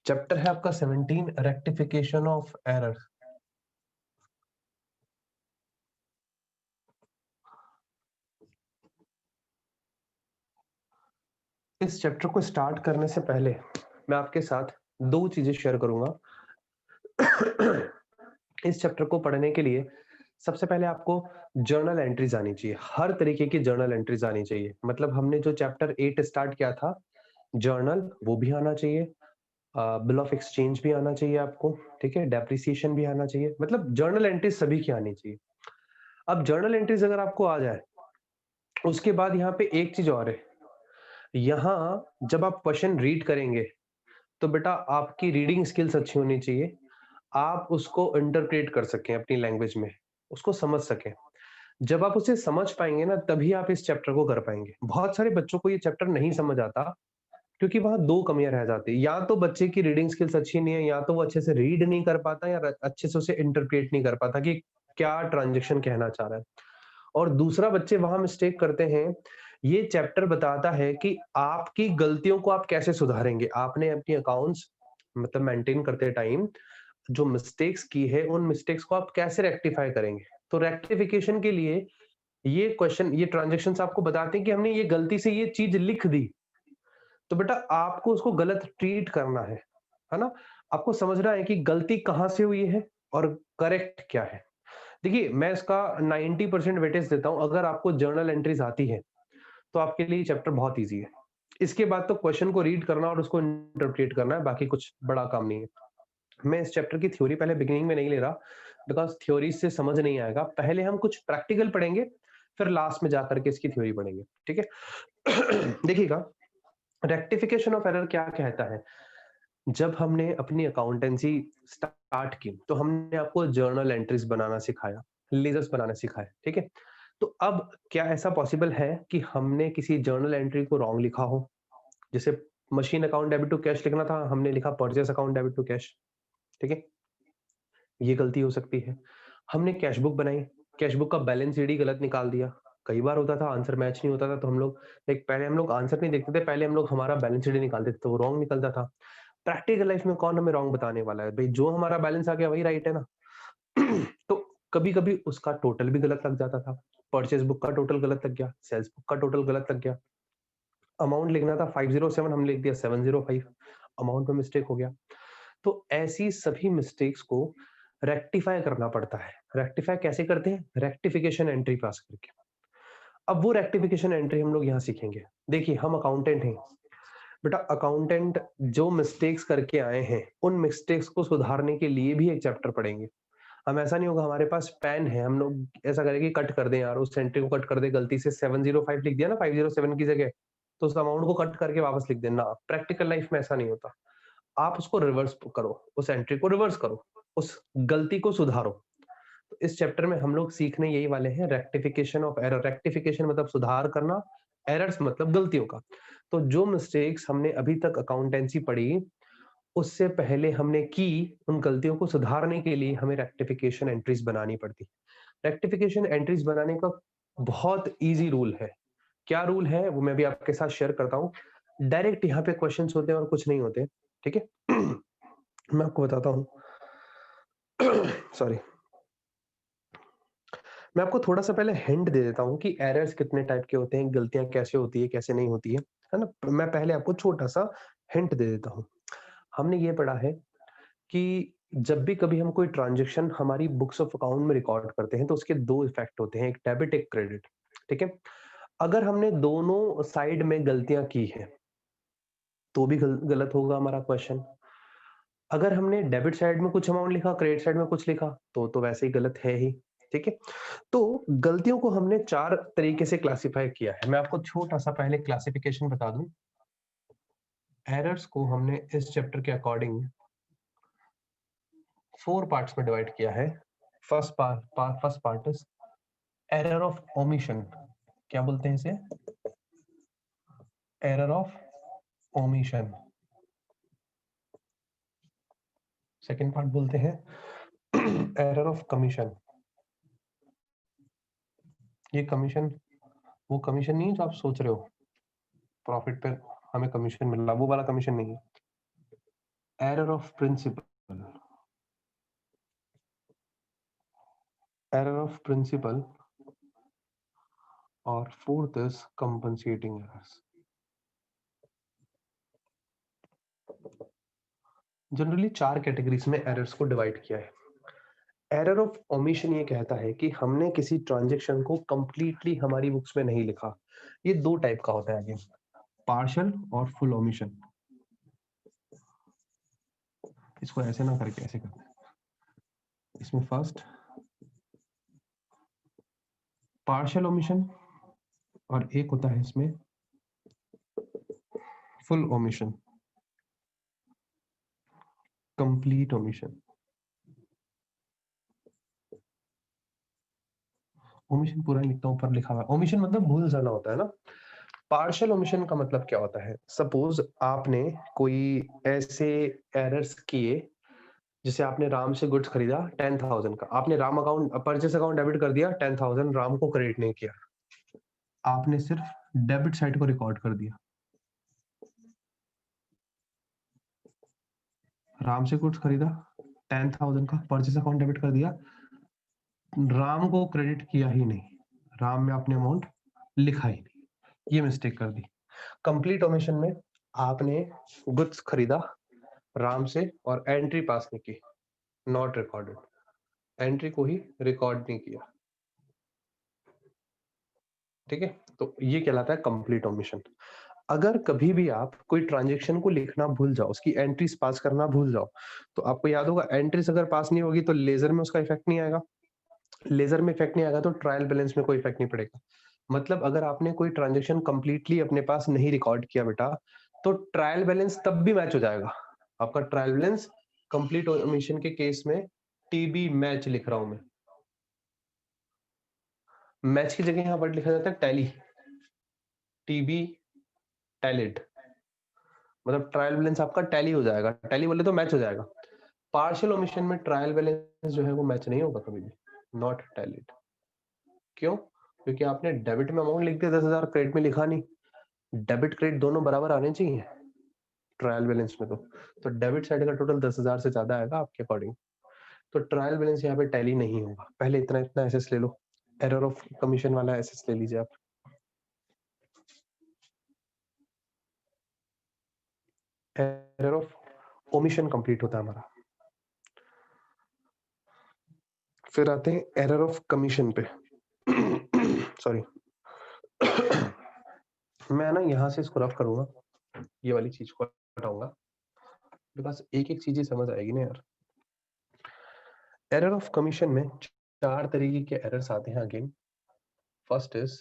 Chapter है आपका 17 rectification of error. इस चैप्टर को स्टार्ट करने से पहले मैं आपके साथ दो चीजें शेयर करूंगा। इस चैप्टर को पढ़ने के लिए सबसे पहले आपको जर्नल एंट्रीज आनी चाहिए, हर तरीके की जर्नल एंट्रीज आनी चाहिए। मतलब हमने जो चैप्टर 8 स्टार्ट किया था जर्नल, वो भी आना चाहिए, बिल ऑफ एक्सचेंज भी आना चाहिए आपको, ठीक है, डेप्रिसिएशन भी आना चाहिए, मतलब जर्नल एंट्रीज सभी की आनी चाहिए। अब जर्नल एंट्रीज अगर आपको आ जाए, उसके बाद यहाँ पे एक चीज और है, यहाँ जब आप क्वेश्चन रीड करेंगे तो बेटा आपकी रीडिंग स्किल्स अच्छी होनी चाहिए, आप उसको इंटरप्रेट कर सकें अपनी लैंग्वेज में, उसको समझ सकें। जब आप उसे समझ पाएंगे ना, तभी आप इस चैप्टर को कर पाएंगे। बहुत सारे बच्चों को ये चैप्टर नहीं समझ आता, क्योंकि वहां दो कमियां रह जाती है, या तो बच्चे की रीडिंग स्किल्स अच्छी नहीं है, या तो वो अच्छे से रीड नहीं कर पाता, या अच्छे से उसे इंटरप्रेट नहीं कर पाता कि क्या ट्रांजेक्शन कहना चाह रहा है। और दूसरा, बच्चे वहां मिस्टेक करते हैं, ये चैप्टर बताता है कि आपकी गलतियों को आप कैसे सुधारेंगे। आपने अपनी अकाउंट्स मतलब मेंटेन करते टाइम जो मिस्टेक्स की है, उन मिस्टेक्स को आप कैसे रेक्टिफाई करेंगे। तो रेक्टिफिकेशन के लिए ये क्वेश्चन, ये ट्रांजेक्शंस आपको बताते हैं कि हमने ये गलती से ये चीज लिख दी, तो बेटा आपको उसको गलत ट्रीट करना है ना। आपको समझना है कि गलती कहाँ से हुई है और करेक्ट क्या है। देखिए, मैं इसका 90% वेटेज देता हूँ। अगर आपको जर्नल एंट्रीज आती है तो आपके लिए चैप्टर बहुत इजी है। इसके बाद तो क्वेश्चन को रीड करना और उसको इंटरप्रेट करना है, बाकी कुछ बड़ा काम नहीं है। मैं इस चैप्टर की थ्योरी पहले बिगिनिंग में नहीं ले रहा, बिकॉज थ्योरी से समझ नहीं आएगा। पहले हम कुछ प्रैक्टिकल पढ़ेंगे, फिर लास्ट में जाकर के इसकी थ्योरी पढ़ेंगे, ठीक है। देखिएगा, रेक्टिफिकेशन ऑफ एरर क्या कहता है। जब हमने अपनी अकाउंटेंसी स्टार्ट की तो हमने आपको जर्नल एंट्रीज बनाना सिखाया, लेजर्स बनाना सिखाया, ठीक है। तो अब क्या ऐसा पॉसिबल है कि हमने किसी जर्नल एंट्री को रॉन्ग लिखा हो। जैसे machine account debit to cash लिखना था, हमने लिखा purchase account debit to cash, ठीक है, ये गलती हो सकती है। हमने कैश बुक बनाई, कैश बुक का बैलेंस शीट गलत निकाल दिया। कई बार होता था आंसर मैच नहीं होता था, तो हम लोग लाइक पहले हम लोग आंसर नहीं देखते थे, पहले हम लोग हमारा बैलेंस शीट निकालते थे, तो वो रॉन्ग निकलता था। प्रैक्टिकल लाइफ में कौन हमें रॉन्ग बताने वाला है भाई, जो हमारा बैलेंस आ गया वही राइट है ना। तो कभी कभी उसका टोटल भी गलत लग जाता था। परचेज बुक का टोटल गलत लग गया, सेल्स बुक का टोटल गलत लग गया। अमाउंट लिखना था 507, हमने लिख दिया 705, अमाउंट में मिस्टेक हो गया। तो ऐसी सभी मिस्टेक्स को रेक्टिफाई करना पड़ता है। रेक्टिफाई कैसे करते हैं, रेक्टिफिकेशन एंट्री पास करके। अब वो रेक्टिफिकेशन एंट्री हम लोग यहाँ सीखेंगे। देखिए, हम अकाउंटेंट हैं बेटा, अकाउंटेंट जो मिस्टेक्स करके आए हैं, उन मिस्टेक्स को सुधारने के लिए भी एक चैप्टर पढ़ेंगे। हम ऐसा नहीं होगा हमारे पास पेन है, हम लोग ऐसा करेंगे कट कर दें यार, उस एंट्री को कट कर दे, गलती से 705 लिख दिया ना 507 की जगह, तो उस अमाउंट को कट करके वापस लिख देना। प्रैक्टिकल लाइफ में ऐसा नहीं होता। आप उसको रिवर्स करो, उस एंट्री को रिवर्स करो, उस गलती को सुधारो। तो इस चैप्टर में हम लोग सीखने यही वाले हैं, रेक्टिफिकेशन ऑफ एरर। रेक्टिफिकेशन मतलब सुधार करना, एरर्स मतलब गलतियों का। तो जो मिस्टेक्स हमने अभी तक अकाउंटेंसी पढ़ी, उससे पहले हमने की, उन गलतियों को सुधारने के लिए हमें रेक्टिफिकेशन एंट्रीज बनानी पड़ती। रेक्टिफिकेशन एंट्रीज बनाने का बहुत इजी रूल है। क्या रूल है वो मैं भी आपके साथ शेयर करता हूँ। डायरेक्ट यहाँ पे क्वेश्चंस होते हैं और कुछ नहीं होते, ठीक है। मैं आपको बताता हूँ। सॉरी, मैं आपको थोड़ा सा पहले हिंट दे देता हूँ कि एरर्स कितने टाइप के होते हैं, गलतियां कैसे होती है, कैसे नहीं होती है ना। मैं पहले आपको छोटा सा हिंट दे देता हूँ। हमने ये पढ़ा है कि जब भी कभी हम कोई ट्रांजेक्शन हमारी बुक्स ऑफ अकाउंट में रिकॉर्ड करते हैं, तो उसके दो इफेक्ट होते हैं, एक डेबिट एक क्रेडिट, ठीक है। अगर हमने दोनों साइड में गलतियां की है तो भी गलत होगा हमारा क्वेश्चन। अगर हमने डेबिट साइड में कुछ अमाउंट लिखा, क्रेडिट साइड में कुछ लिखा, तो वैसे ही गलत है ही, ठीक है। तो गलतियों को हमने चार तरीके से क्लासिफाई किया है। मैं आपको छोटा सा पहले क्लासिफिकेशन बता दूं। एरर्स को हमने इस चैप्टर के अकॉर्डिंग 4 पार्ट्स में डिवाइड किया है। First part is error of omission. क्या बोलते हैं इसे, error of omission. Second part बोलते हैं एरर ऑफ कमीशन। ये कमीशन, वो कमीशन नहीं है जो आप सोच रहे हो, प्रॉफिट पे हमें कमीशन मिल रहा, वो वाला कमीशन नहीं है। Error of principle, error of principle, और fourth is compensating errors. Generally 4 categories में एरर्स को डिवाइड किया है। एरर ऑफ ओमिशन ये कहता है कि हमने किसी ट्रांजैक्शन को कंप्लीटली हमारी बुक्स में नहीं लिखा। ये 2 टाइप का होता है अगेन, पार्शियल और फुल ओमिशन। इसको ऐसे ना करके ऐसे करते हैं। इसमें फर्स्ट पार्शियल ओमिशन और एक होता है इसमें full omission, complete omission. Omission पूरा लिखता हूं, ऊपर लिखा हुआ है। ओमिशन मतलब भूल जाना होता है ना। पार्शियल ओमिशन का मतलब क्या होता है? सपोज आपने कोई ऐसे एरर्स किए, जैसे आपने राम से गुड्स खरीदा 10,000 का, आपने Ram account purchase account debit कर दिया, 10,000 राम को क्रेडिट नहीं किया, आपने सिर्फ डेबिट साइड को रिकॉर्ड कर दिया। राम से गुड्स खरीदा 10,000 का, परचेस अकाउंट डेबिट कर दिया, राम को क्रेडिट किया ही नहीं, राम में आपने अमाउंट लिखा ही नहीं, ये मिस्टेक कर दी। कंप्लीट ओमिशन में आपने गुड्स खरीदा राम से और एंट्री पास नहीं की, नॉट रिकॉर्डेड, एंट्री को ही रिकॉर्ड नहीं किया। ठीक है, तो ये कहलाता है कंप्लीट ओमिशन। अगर कभी भी आप कोई ट्रांजैक्शन को लिखना भूल जाओ, उसकी एंट्रीज पास करना भूल जाओ, तो आपको याद होगा एंट्रीज अगर पास नहीं होगी तो लेजर में उसका इफेक्ट नहीं आएगा, लेजर में इफेक्ट नहीं आएगा तो ट्रायल बैलेंस में कोई इफेक्ट नहीं पड़ेगा। मतलब अगर आपने कोई ट्रांजैक्शन कंप्लीटली अपने पास नहीं रिकॉर्ड किया बेटा, तो ट्रायल बैलेंस तब भी मैच हो जाएगा। आपका ट्रायल बैलेंस कंप्लीट ओमिशन के केस में टीबी मैच लिख रहा हूं मैं, मैच की जगह यहाँ वर्ड लिखा जाता है टैली, टीबी टैलिड, मतलब ट्रायल बैलेंस आपका टैली हो जाएगा, टैली बोले तो मैच हो जाएगा। पार्शियल ओमिशन में ट्रायल बैलेंस जो है वो मैच नहीं होगा कभी भी, नॉट टैलिड। क्यों? क्योंकि आपने डेबिट में अमाउंट लिख दिया 10,000, क्रेडिट में लिखा नहीं। डेबिट क्रेडिट दोनों बराबर आने चाहिए ट्रायल बैलेंस में, तो डेबिट साइड का टोटल 10,000 से ज्यादा आएगा आपके अकॉर्डिंग, तो ट्रायल बैलेंस यहाँ पे टैली नहीं होगा। पहले इतना इतना एसेस ले लो, एरर ऑफ कमीशन वाला एसेस ले लीजिए आप। एरर ऑफ ओमिशन कंप्लीट होता है हमारा। फिर आते हैं एरर ऑफ कमीशन पे। सॉरी मैं ना यहाँ से इसको रफ करूंगा, ये वाली चीज को हटाऊंगा, बिकॉज एक एक चीजें समझ आएगी ना यार। एरर ऑफ कमीशन में 4 तरीके के एरर्स आते हैं अगेन। फर्स्ट इज,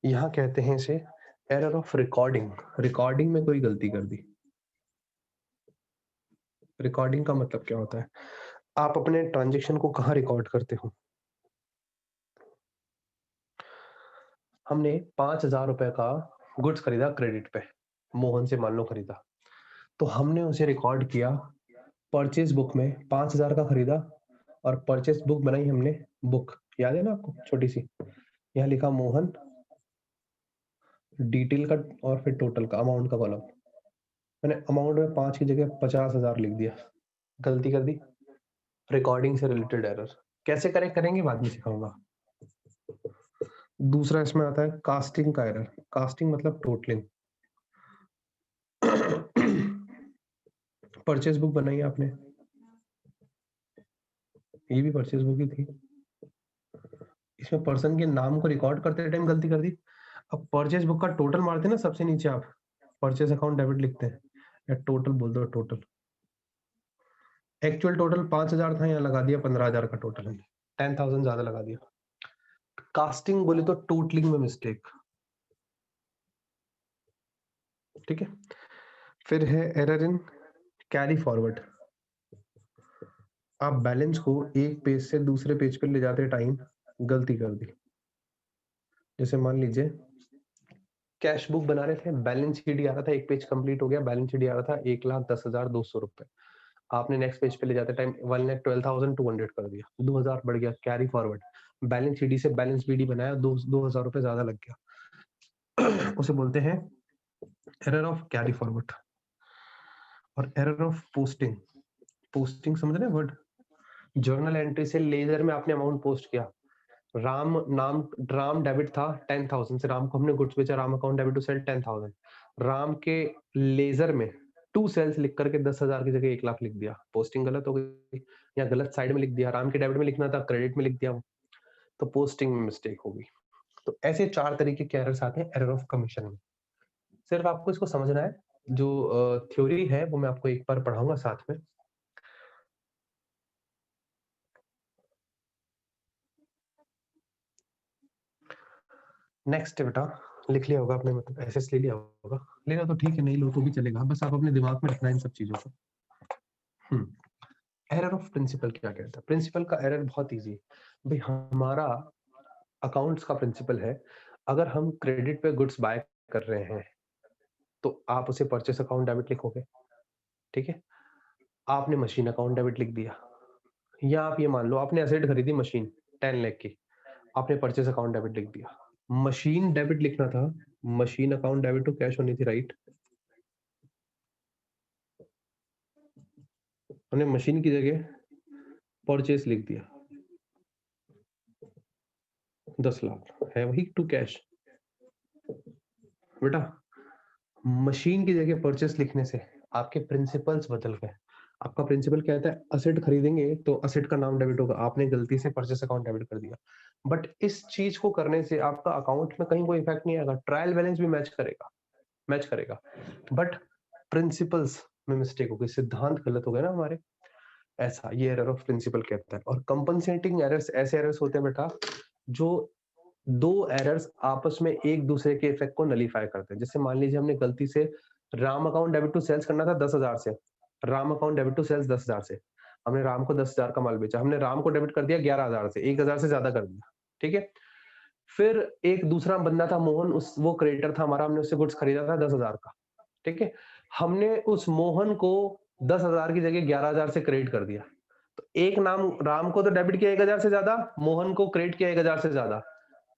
यहाँ कहते हैं इसे एरर ऑफ रिकॉर्डिंग। रिकॉर्डिंग में कोई गलती कर दी। रिकॉर्डिंग का मतलब क्या होता है? आप अपने ट्रांजेक्शन को कहाँ रिकॉर्ड करते हो? हमने 5,000 रुपए का गुड्स खरीदा क्रेडिट पे, मोहन से मान लो खरीदा, तो हमने उसे रिकॉर्ड किया परचेज बुक में, 5,000 का खरीदा और परचेज बुक बनाई हमने, बुक याद है ना आपको, छोटी सी, यहाँ लिखा मोहन, डिटेल का और फिर टोटल का अमाउंट का कॉलम, मैंने अमाउंट में 5 की जगह 50,000 लिख दिया, गलती कर दी। रिकॉर्डिंग से रिलेटेड एरर कैसे करेक्ट करेंगे बाद में सिखाऊंगा। दूसरा इसमें आता है कास्टिंग का एरर। कास्टिंग मतलब टोटलिंग। परचेज बुक बनाई आपने, ये भी परचेज बुक ही थी, इसमें पर्सन के नाम को रिकॉर्ड करते टाइम गलती कर दी। अब परचेज बुक का टोटल मारते हैं ना सबसे नीचे, आप परचेज अकाउंट डेबिट लिखते हैं या टोटल बोल दो, टोटल एक्चुअल टोटल 5,000 था, यहाँ लगा दिया 15,000 का टोटल है, 10,000 ज्यादा लगा दिया। कास्टिंग बोले तो टोटलिंग में मिस्टेक। ठीक है, फिर है एरर इन कैरी फॉरवर्ड। आप बैलेंस को एक पेज से दूसरे पेज पर ले जाते टाइम गलती कर दी। जैसे मान लीजिए कैश बुक बना रहे थे, बैलेंस शीट आ रहा था, एक पेज कंप्लीट हो गया, बैलेंस शीट आ रहा था 1,10,200 रुपए, आपने नेक्स्ट पेज पे ले जाते टाइम 1,12,200 कर दिया, 2,000 बढ़ गया, कैरी फॉरवर्ड, बैलेंस शीट से बैलेंस बीडी बनाया, 2,000 रुपए ज्यादा लग गया। उसे बोलते हैं एरर ऑफ कैरी फॉरवर्ड। और एरर ऑफ पोस्टिंग, पोस्टिंग समझ रहे हैं वर्ड? जर्नल एंट्री से लेजर में आपने अमाउंट पोस्ट किया, राम डेबिट था 10,000 से, राम को हमने गुड्स बेचा, Ram account debit to sale 10,000, Ram के लेजर में टू सेल्स लिख करके 10,000 की जगह 1,00,000 लिख दिया, पोस्टिंग गलत हो गई या गलत साइड में लिख दिया, राम के डेबिट में लिखना था क्रेडिट में लिख दिया, तो पोस्टिंग में मिस्टेक होगी। तो ऐसे 4 तरीके के एरर्स आते हैं एरर ऑफ कमीशन में। सिर्फ आपको इसको समझना है, जो थ्योरी है वो मैं आपको एक बार पढ़ाऊंगा साथ में। नेक्स्ट बेटा, लिख लिया होगा आपने, मतलब एसएस ले लिया होगा, लेना तो ठीक है, नहीं लो तो भी चलेगा, बस आप अपने दिमाग में रखना इन सब चीजों को। एरर ऑफ प्रिंसिपल क्या कहता है? प्रिंसिपल का एरर बहुत इजी है भाई, हमारा अकाउंट्स का प्रिंसिपल है, अगर हम क्रेडिट पे गुड्स बाय कर रहे हैं तो आप उसे परचेस अकाउंट डेबिट लिखोगे, ठीक है? आपने मशीन अकाउंट डेबिट लिख दिया, या आप ये मान लो आपने एसेट खरीदी मशीन 10 लाख की, आपने परचेस अकाउंट डेबिट लिख दिया, मशीन डेबिट लिखना था, machine account debit to cash होनी थी, राइट? हमने मशीन की जगह परचेस लिख दिया, 10 लाख है वही टू कैश। बेटा मशीन की जगह परचेस लिखने से आपके प्रिंसिपल्स बदल गए। आपका प्रिंसिपल कहता है असेट खरीदेंगे तो असेट का नाम डेबिट होगा, आपने गलती से परचेस अकाउंट डेबिट कर दिया, बट इस चीज को करने से आपका अकाउंट में कहीं कोई इफेक्ट नहीं आएगा, ट्रायल बैलेंस भी मैच करेगा, बट प्रिंसिपल्स में मिस्टेक हो गई, सिद्धांत गलत हो गए ना हमारे, ऐसा ये एरर ऑफ प्रिंसिपल कहता है। और कंपनसेटिंग एरर्स ऐसे एरर्स होते हैं बेटा जो दो एरर्स आपस में एक दूसरे के इफेक्ट को नलीफाई करते हैं। जैसे मान लीजिए हमने गलती से Ram account debit to sales करना था 10,000 से, Ram account debit to sales 10,000 से, हमने राम को 10,000 का माल बेचा, हमने राम को डेबिट कर दिया 11,000 से, 1,000 से ज्यादा कर दिया, ठीक है? फिर एक दूसरा बंदा था मोहन, उस वो क्रेडिटर था हमारा, हमने उससे गुड्स खरीदा था 10,000 का, ठीक है? हमने उस मोहन को 10,000 की जगह 11,000 से क्रेडिट कर दिया, तो एक नाम राम को तो डेबिट किया 1,000 से ज्यादा, मोहन को क्रेडिट किया 1,000 से ज्यादा,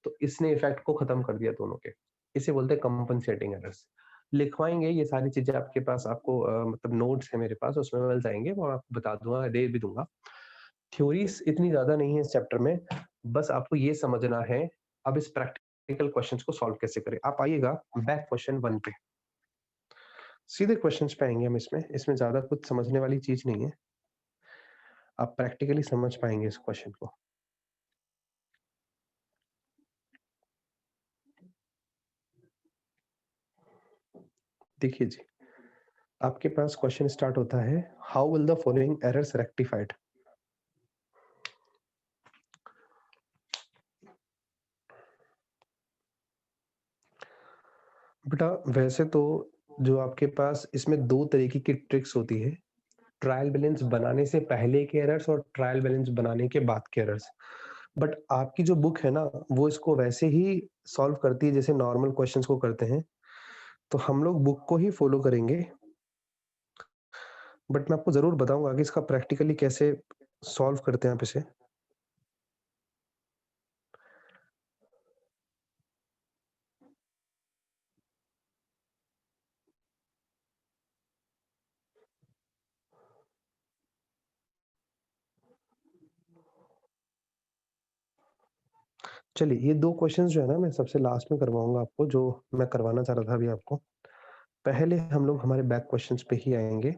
तो इसने इफेक्ट को खत्म कर दिया दोनों के। इसे बोलते हैं कंपनसेटिंग एरर्स। लिखवाएंगे ये सारी चीजें आपके पास, आपको मतलब नोट्स है मेरे पास, उसमें मिल जाएंगे, वो आपको बता दूंगा, दे भी दूंगा। थ्योरीज इतनी ज्यादा नहीं है इस चैप्टर में, बस आपको ये समझना है अब इस प्रैक्टिकल क्वेश्चंस को सॉल्व कैसे करें। आप आइएगा बैक क्वेश्चन 1 पे, सीधे क्वेश्चंस पे आएंगे हम, इसमें इसमें ज्यादा कुछ समझने वाली चीज नहीं है, आप प्रैक्टिकली समझ पाएंगे इस क्वेश्चन को। देखिए जी, आपके पास क्वेश्चन स्टार्ट होता है, how will the following errors rectified. बेटा वैसे तो जो आपके पास इसमें दो तरीके की ट्रिक्स होती है, ट्रायल बैलेंस बनाने से पहले के एरर्स और ट्रायल बैलेंस बनाने के बाद के एरर्स, बट आपकी जो बुक है ना वो इसको वैसे ही सॉल्व करती है जैसे नॉर्मल क्वेश्चंस को करते हैं, तो हम लोग बुक को ही फॉलो करेंगे, बट मैं आपको जरूर बताऊंगा कि इसका प्रैक्टिकली कैसे सॉल्व करते हैं आप इसे। चलिए ये दो क्वेश्चंस जो है ना मैं सबसे लास्ट में करवाऊंगा आपको, जो मैं करवाना चाह रहा था अभी आपको, पहले हम लोग हमारे बैक क्वेश्चंस पे ही आएंगे।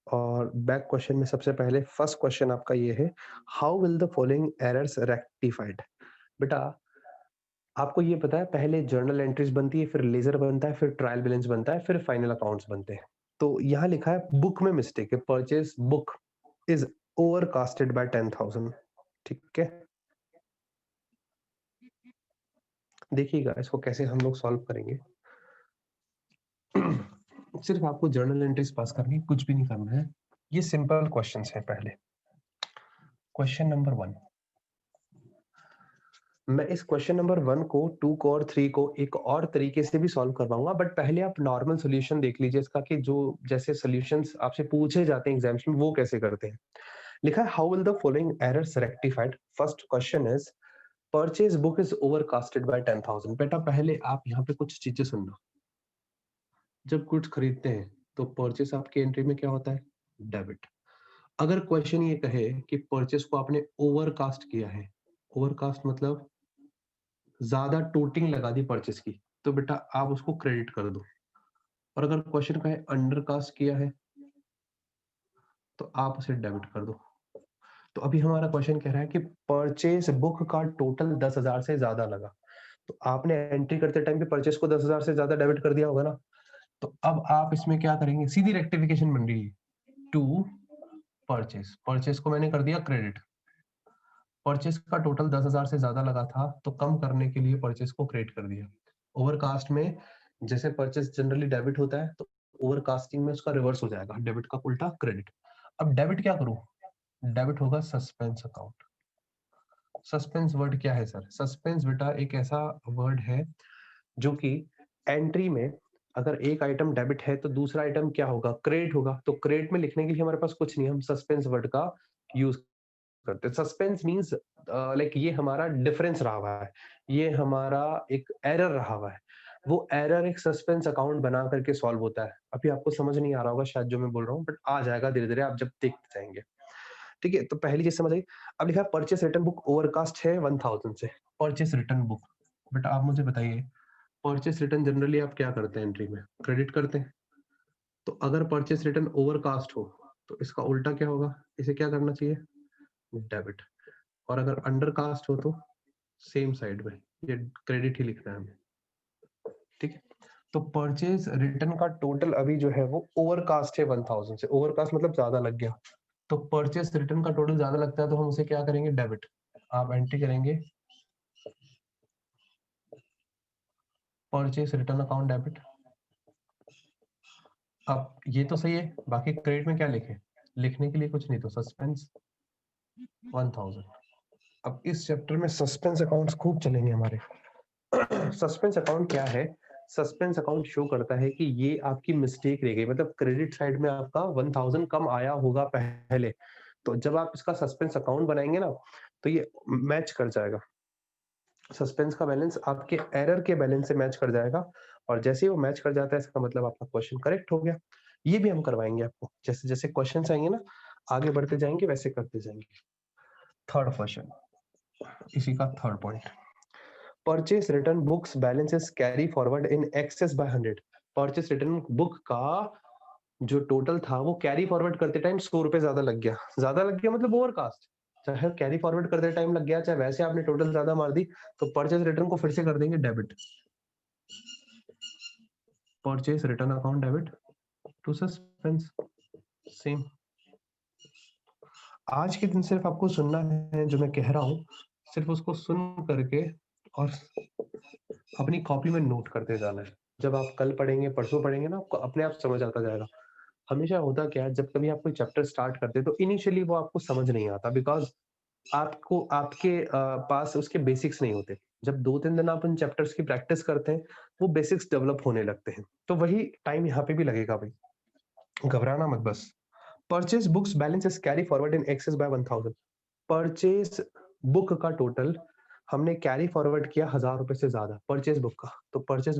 और बैक क्वेश्चन में सबसे पहले फर्स्ट क्वेश्चन आपका ये है, how will the following errors rectified. बेटा आपको ये पता है पहले जर्नल एंट्रीज बनती है, फिर लेजर बनता है, फिर ट्रायल बैलेंस बनता है, फिर फाइनल अकाउंट्स बनते हैं। तो यहाँ लिखा है बुक में मिस्टेक है, purchase book is over casted by 10,000, ठीक है? देखिएगा इसको कैसे हम लोग सॉल्व करेंगे। सिर्फ आपको जर्नल एंट्रीज पास करनी है, कुछ भी नहीं करना है। ये सिंपल क्वेश्चंस है। पहले क्वेश्चन नंबर 1, मैं इस क्वेश्चन नंबर 1 को 2 को और 3 को एक और तरीके से भी सॉल्व करवाऊंगा, बट पहले आप नॉर्मल सॉल्यूशन देख लीजिए इसका, कि जो जैसे सॉल्यूशंस आपसे पूछे जाते हैं एग्जाम्स में वो कैसे करते हैं। लिखा है how will the following errors rectified. First question is purchase book is overcasted by 10,000। बेटा पहले आप यहाँ पे कुछ चीजें सुनना, जब गुड्स खरीदते हैं तो परचेस आपकी एंट्री में क्या होता है? डेबिट। अगर क्वेश्चन ये कहे कि परचेस को आपने ओवरकास्ट किया है, ओवरकास्ट मतलब ज्यादा टोटिंग लगा दी परचेस की, तो बेटा आप उसको क्रेडिट कर दो। और अगर क्वेश्चन कहे अंडरकास्ट किया है, तो आप उसे डेबिट कर दो। तो अभी हमारा क्वेश्चन कह रहा है कि परचेस बुक का टोटल 10,000 से ज्यादा लगा, तो आपने एंट्री करते टाइम पे परचेस को 10,000 से ज्यादा डेबिट कर दिया होगा ना। तो अब आप इसमें क्या करेंगे, सीधी रेक्टिफिकेशन बन रही है टू परचेस, परचेस को मैंने कर दिया क्रेडिट। परचेस का टोटल 10,000 से ज्यादा लगा था, तो कम करने के लिए परचेस को क्रेडिट कर दिया। ओवरकास्ट में जैसे परचेस जनरली डेबिट होता है, तो ओवरकास्टिंग में उसका रिवर्स हो जाएगा, डेबिट का उल्टा क्रेडिट। अब डेबिट क्या करूं? डेबिट होगा सस्पेंस अकाउंट। सस्पेंस वर्ड क्या है सर? सस्पेंस बेटा एक ऐसा वर्ड है जो कि एंट्री में अगर एक आइटम डेबिट है तो दूसरा आइटम क्या होगा? क्रेडिट होगा। तो क्रेडिट में लिखने के लिए हमारे पास कुछ नहीं, हम सस्पेंस वर्ड का यूज करते हैं। सस्पेंस मीन्स लाइक ये हमारा डिफरेंस रहा हुआ है, ये हमारा एक एरर रहा हुआ है। वो एरर एक सस्पेंस अकाउंट बना करके सॉल्व होता है। अभी आपको समझ नहीं आ रहा होगा शायद जो मैं बोल रहा हूँ, बट आ जाएगा धीरे धीरे, आप जब देखते जाएंगे। ठीक है, तो पहली चीज समझ आई। अब लिखा है परचेस रिटर्न बुक ओवरकास्ट है 1000 से। परचेस रिटर्न बुक, बट आप मुझे बताइए परचेस रिटर्न जनरली आप क्या करते हैं एंट्री में? क्रेडिट करते हैं। तो अगर परचेस रिटर्न ओवरकास्ट हो तो इसका उल्टा क्या होगा? इसे क्या करना चाहिए? डेबिट। और अगर अंडरकास्ट हो तो सेम साइड में ये क्रेडिट ही लिखना है हमें। ठीक है, तो परचेज रिटर्न का टोटल अभी जो है वो ओवरकास्ट है 1000 से। ओवरकास्ट मतलब ज्यादा लग गया, तो परचेस रिटर्न का टोटल ज्यादा लगता है तो हम उसे क्या करेंगे? डेबिट। आप एंट्री करेंगे परचेस रिटर्न अकाउंट डेबिट। अब ये तो सही है, बाकी क्रेडिट में क्या लिखे? लिखने के लिए कुछ नहीं, तो सस्पेंस 1000। अब इस चैप्टर में सस्पेंस अकाउंट्स खूब चलेंगे हमारे। सस्पेंस अकाउंट क्या है? सस्पेंस अकाउंट शो करता है कि ये आपकी मिस्टेक रह गई, मतलब क्रेडिट साइड में आपका 1000 कम आया होगा पहले। तो जब आप इसका सस्पेंस अकाउंट बनाएंगे ना, तो ये मैच कर जाएगा। सस्पेंस का बैलेंस आपके एरर के बैलेंस से मैच कर जाएगा, और जैसे ही वो मैच कर जाता है इसका मतलब आपका क्वेश्चन करेक्ट हो गया। ये भी हम करवाएंगे आपको, जैसे जैसे क्वेश्चन आएंगे ना, आगे बढ़ते जाएंगे वैसे करते जाएंगे। थर्ड क्वेश्चन, इसी का third point, purchase return books balances carry forward in excess by 100। Purchase return book का जो टोटल था वो कैरी फॉरवर्ड करते टाइम 100 रुपए ज्यादा लग गया। ज्यादा लग गया मतलब ओवरकास्ट, चाहे कैरी फॉरवर्ड करते टाइम लग गया, चाहे वैसे आपने टोटल ज्यादा मार दी, तो परचेस रिटर्न को फिर से कर देंगे debit. Purchase return account debit to suspense, same. आज के दिन सिर्फ आपको सुनना है जो मैं कह रहा हूँ, सिर्फ उसको सुन करके और अपनी कॉपी में नोट करते जाना है। जब आप कल पढ़ेंगे परसों पढ़ेंगे ना, आपको अपने आप समझ आता जाएगा। हमेशा होता क्या है, जब कभी आप कोई चैप्टर स्टार्ट करते हैं तो इनिशियली वो आपको समझ नहीं आता, बिकॉज आपको आपके पास उसके बेसिक्स नहीं होते। जब 2-3 दिन आप उन चैप्टर्स की प्रैक्टिस करते हैं, वो बेसिक्स डेवलप होने लगते हैं। तो वही टाइम यहाँ पे भी लगेगा भाई, घबराना मत बस। Purchase books balance is carry forward in excess by 1000। Purchase book का टोटल हमने कैरी फॉरवर्ड किया 1000 रुपए से ज्यादा परचेज बुक का। तो परचेज